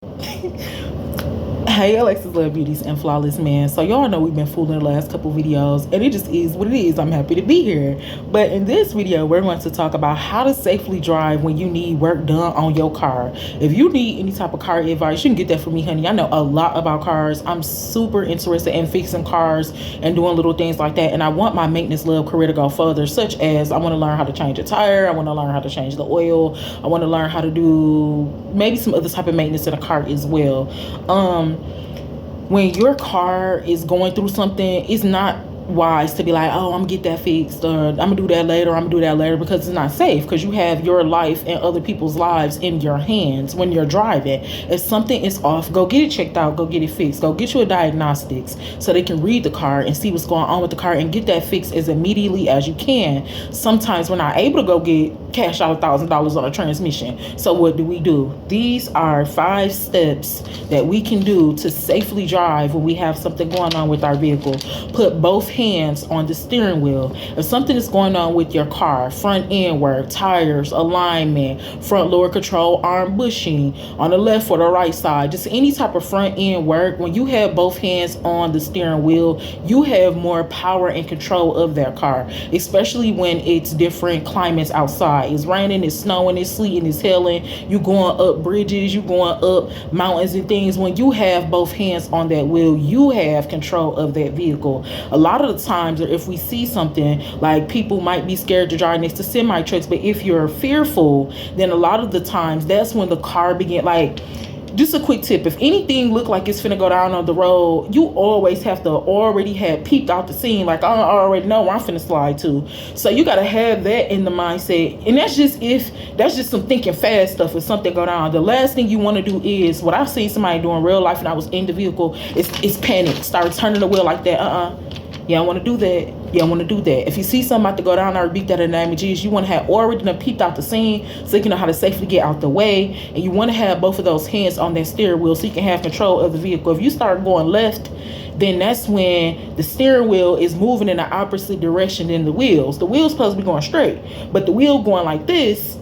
Hey, Alexis Love Beauties and Flawless Man. So y'all know we've been fooling the last couple videos, and it just is what it is. I'm happy to be here. But in this video, we're going to talk about how to safely drive when you need work done on your car. If you need any type of car advice, you can get that from me, honey. I know a lot about cars. I'm super interested in fixing cars and doing little things like that. And I want my maintenance love career to go further, such as I want to learn how to change a tire. I want to learn how to change the oil. I want to learn how to do maybe some other type of maintenance in a car as well. When your car is going through something, it's not wise to be like, oh, I'm gonna get that fixed, or I'm gonna do that later, I'm gonna do that later, because it's not safe, because you have your life and other people's lives in your hands when you're driving. If something is off, go get it checked out, go get it fixed, go get you a diagnostics so they can read the car and see what's going on with the car and get that fixed as immediately as you can. Sometimes we're not able to go get cash out $1,000 on a transmission. So what do? These are 5 steps that we can do to safely drive when we have something going on with our vehicle. Put both hands on the steering wheel. If something is going on with your car, front end work, tires, alignment, front lower control arm bushing on the left or the right side, just any type of front end work, when you have both hands on the steering wheel, you have more power and control of that car, especially when it's different climates outside. It's raining, it's snowing, it's sleeting, it's hailing, you going up bridges, you going up mountains and things. When you have both hands on that wheel, you have control of that vehicle. A lot of the times, or if we see something, like people might be scared to drive next to semi trucks, but if you're fearful, then a lot of the times that's when the car begin, like, just a quick tip, if anything look like it's finna go down on the road, you always have to already have peeped out the scene, like, I already know where I'm finna slide to. So you gotta have that in the mindset. And that's just some thinking fast stuff. If something go down, the last thing you want to do is what I've seen somebody do in real life, and I was in the vehicle, is panic, start turning the wheel like that. You don't want to do that. You don't want to do that. If you see something about to go down, I rebuke that in the name of Jesus. You want to have already peeped out the scene so you can know how to safely get out the way. And you want to have both of those hands on that steering wheel so you can have control of the vehicle. If you start going left, then that's when the steering wheel is moving in the opposite direction than the wheels. The wheel's supposed to be going straight, but the wheel going like this,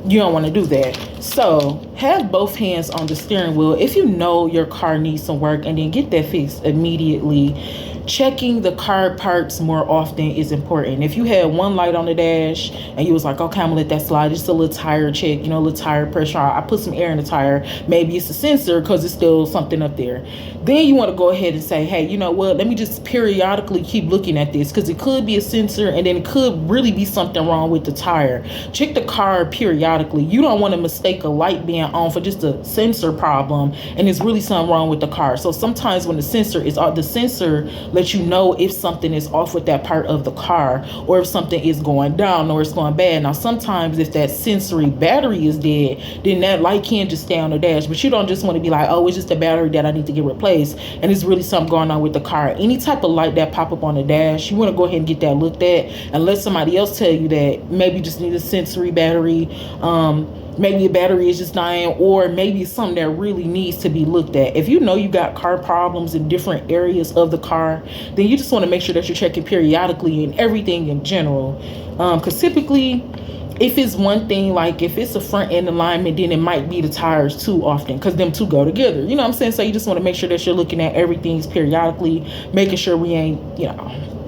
you don't want to do that. So have both hands on the steering wheel. If you know your car needs some work, and then get that fixed immediately. Checking the car parts more often is important. If you had one light on the dash and you was like, okay, I'm gonna let that slide, just a little tire check, a little tire pressure, I put some air in the tire, maybe it's a sensor because it's still something up there. Then you want to go ahead and say, hey, you know what, let me just periodically keep looking at this, because it could be a sensor and then it could really be something wrong with the tire. Check the car periodically. You don't want to mistake a light being on for just a sensor problem and it's really something wrong with the car. So sometimes when the sensor lets you know if something is off with that part of the car, or if something is going down or it's going bad. Now sometimes if that sensory battery is dead, then that light can just stay on the dash, but you don't just want to be like, oh, it's just a battery that I need to get replaced and it's really something going on with the car. Any type of light that pop up on the dash, you want to go ahead and get that looked at and let somebody else tell you that maybe you just need a sensory battery, maybe a battery is just dying, or maybe it's something that really needs to be looked at. If you know you got car problems in different areas of the car, then you just want to make sure that you're checking periodically and everything in general. Because typically, if it's one thing, like if it's a front end alignment, then it might be the tires too often, because them two go together. You know what I'm saying? So you just want to make sure that you're looking at everything periodically, making sure we ain't,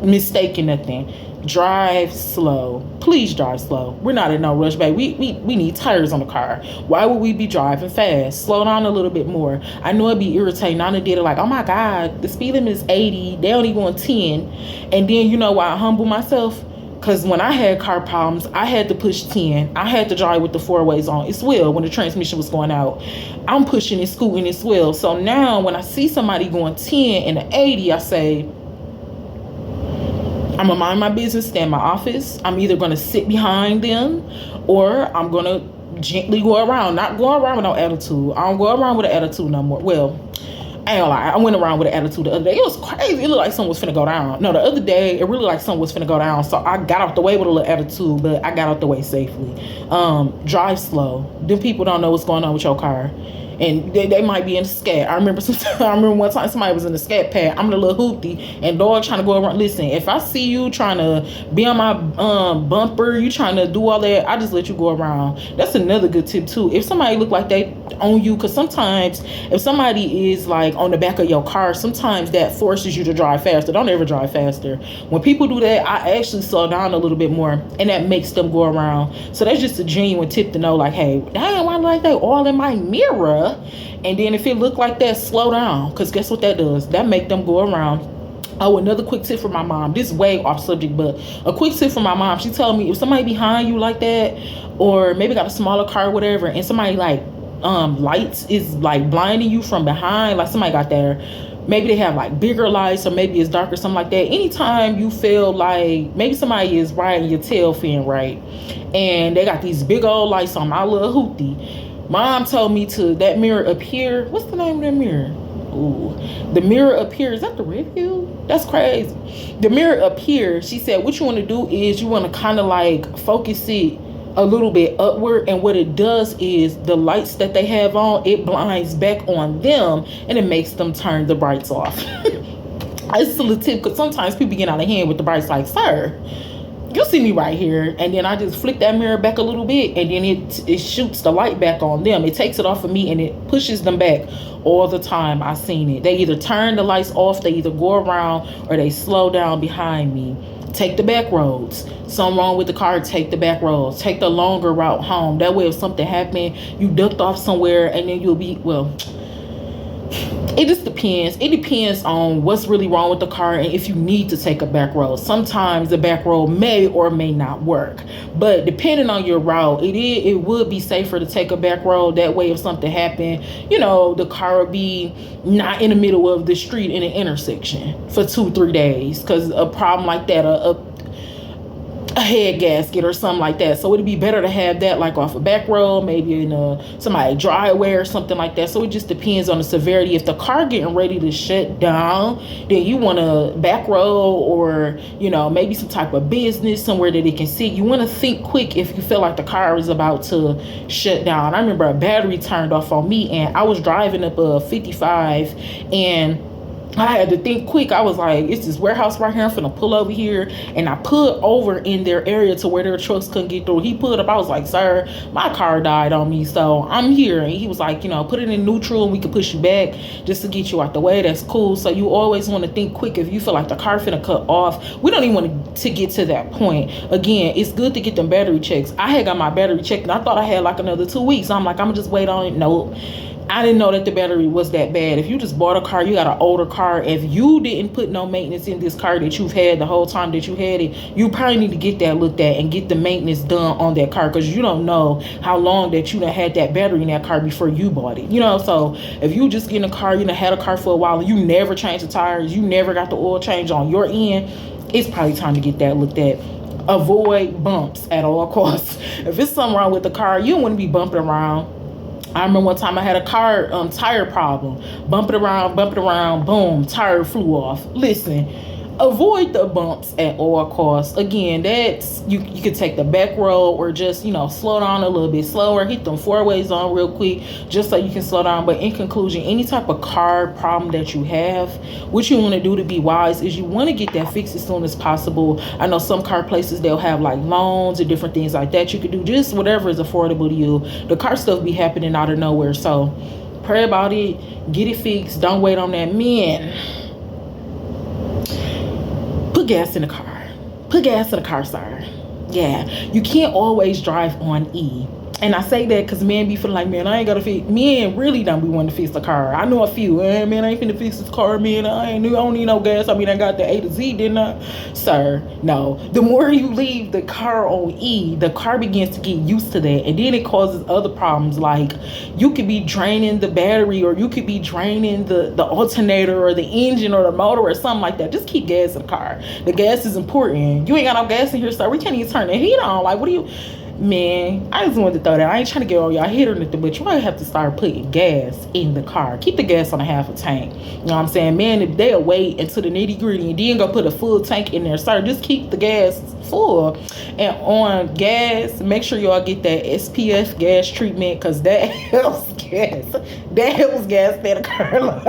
mistaking nothing. Drive slow. Please drive slow. We're not in no rush, babe. We need tires on the car. Why would we be driving fast? Slow down a little bit more. I know it'd be irritating. I done did it like, oh my God, the speed limit is 80. They only going 10. And then you know why I humble myself? Because when I had car problems, I had to push 10. I had to drive with the 4 ways on as well when the transmission was going out. I'm pushing and scooting as well. So now when I see somebody going 10 and an 80, I say, I'm gonna mind my business, stay in my office. I'm either gonna sit behind them or I'm gonna gently go around. Not go around with no attitude. I don't go around with an attitude no more. Well, I ain't gonna lie, I went around with an attitude the other day. It was crazy. It looked like something was finna go down. No, the other day, it really like something was finna go down. So I got out the way with a little attitude, but I got out the way safely. Drive slow. Them people don't know what's going on with your car. and they might be in the scat. I remember one time somebody was in the scat pad. I'm the little hoopty, and dog trying to go around. Listen, if I see you trying to be on my bumper, you trying to do all that, I just let you go around. That's another good tip too. If somebody look like they on you, because sometimes if somebody is like on the back of your car, sometimes that forces you to drive faster. Don't ever drive faster. When people do that, I actually slow down a little bit more, and that makes them go around. So that's just a genuine tip to know, like, hey, damn, why like they all in my mirror? And then if it look like that, slow down, because guess what that does? That make them go around. Oh, another quick tip from my mom. This is way off subject, but a quick tip from my mom. She told me if somebody behind you like that, or maybe got a smaller car or whatever, and somebody like lights is like blinding you from behind, like somebody got there, maybe they have like bigger lights, or maybe it's dark or something like that. Anytime you feel like maybe somebody is riding your tail fin, right, and they got these big old lights on, my little hoopty, mom told me to, that mirror up here, what's the name of that mirror? Ooh, the mirror up here, is that the review? That's crazy. The mirror up here, she said what you want to do is you want to kind of like focus it a little bit upward, and what it does is the lights that they have on, it blinds back on them, and it makes them turn the brights off. It's a little tip, because sometimes people get out of hand with the brights, like, sir, you see me right here, and then I just flick that mirror back a little bit, and then it shoots the light back on them. It takes it off of me, and it pushes them back all the time. I seen it. They either turn the lights off, they either go around, or they slow down behind me. Take the back roads. Something wrong with the car, take the back roads. Take the longer route home. That way if something happened, you ducked off somewhere, and then you'll be, well, it just depends. It depends on what's really wrong with the car and if you need to take a back road. Sometimes the back road may or may not work, but depending on your route, it would be safer to take a back road. That way if something happened, you know, the car would be not in the middle of the street in an intersection for 2-3 days, because a problem like that, a head gasket or something like that. So it'd be better to have that like off a back road, maybe in somebody driveway or something like that. So it just depends on the severity. If the car getting ready to shut down, then you want a back road, or, you know, maybe some type of business somewhere that it can see. You want to think quick if you feel like the car is about to shut down. I remember a battery turned off on me, and I was driving up a 55, and I had to think quick. I was like, it's this warehouse right here, I'm finna pull over here. And I pulled over in their area to where their trucks couldn't get through. He pulled up. I was like, sir, my car died on me, so I'm here. And he was like, you know, put it in neutral and we can push you back just to get you out the way. That's cool. So you always want to think quick if you feel like the car finna cut off. We don't even want to get to that point. Again, it's good to get them battery checks. I had got my battery checked, and I thought I had like another 2 weeks. I'm like, I'm gonna just wait on it. Nope. I didn't know that the battery was that bad. If you just bought a car, you got an older car, if you didn't put no maintenance in this car that you've had the whole time that you had it, you probably need to get that looked at and get the maintenance done on that car, because you don't know how long that you done had that battery in that car before you bought it. You know, so if you just get in a car, you done had a car for a while, and you never changed the tires, you never got the oil change on your end, it's probably time to get that looked at. Avoid bumps at all costs. If it's something wrong with the car, you don't want to be bumping around. I remember one time I had a car tire problem. Bumping around, boom, tire flew off. Listen, avoid the bumps at all costs. Again, that's you could take the back road, or just, you know, slow down a little bit slower, hit them 4-ways on real quick just so you can slow down. But in conclusion, any type of car problem that you have, what you want to do to be wise is you want to get that fixed as soon as possible. I know some car places, they'll have like loans or different things like that. You could do just whatever is affordable to you. The car stuff be happening out of nowhere, so pray about it, get it fixed. Don't wait on that. Men, put gas in the car. Put gas in the car, sir. Yeah, you can't always drive on E. And I say that because men be feeling like, man, I ain't gotta fix. Men really don't be wanting to fix the car. I know a few. Man, I ain't finna fix this car, man. I don't need no gas. I mean, I got the A to Z, didn't I? Sir, no. The more you leave the car on E, the car begins to get used to that. And then it causes other problems. Like, you could be draining the battery, or you could be draining the alternator or the engine or the motor or something like that. Just keep gas in the car. The gas is important. You ain't got no gas in here, sir. We can't even turn the heat on. Like, what do you... Man, I just wanted to throw that. I ain't trying to get all y'all hit or nothing, but you might have to start putting gas in the car. Keep the gas on a half a tank. You know what I'm saying? Man, if they'll wait until the nitty gritty and then go put a full tank in there, sir, just keep the gas full. And on gas, make sure y'all get that SPF gas treatment, because that helps gas. That helps gas stay in the car longer.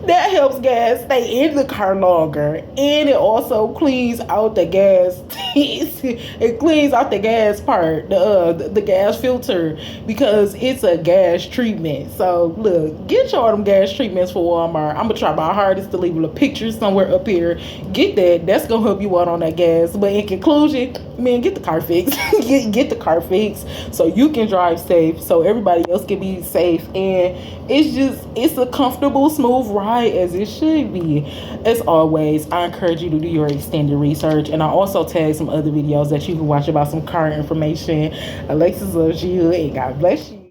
That helps gas stay in the car longer. And it also cleans out the gas. It cleans out the gas part, the gas filter, because it's a gas treatment. So look, get y'all them gas treatments for Walmart. I'm gonna try my hardest to leave a picture somewhere up here. Get that. That's gonna help you out on that gas. But in conclusion, man, get the car fixed. get the car fixed so you can drive safe, so everybody else can be safe, and it's a comfortable, smooth ride as it should be. As always, I encourage you to do your extended research, and I also tag some other videos that you can watch about some car information. Alexis loves you, and God bless you.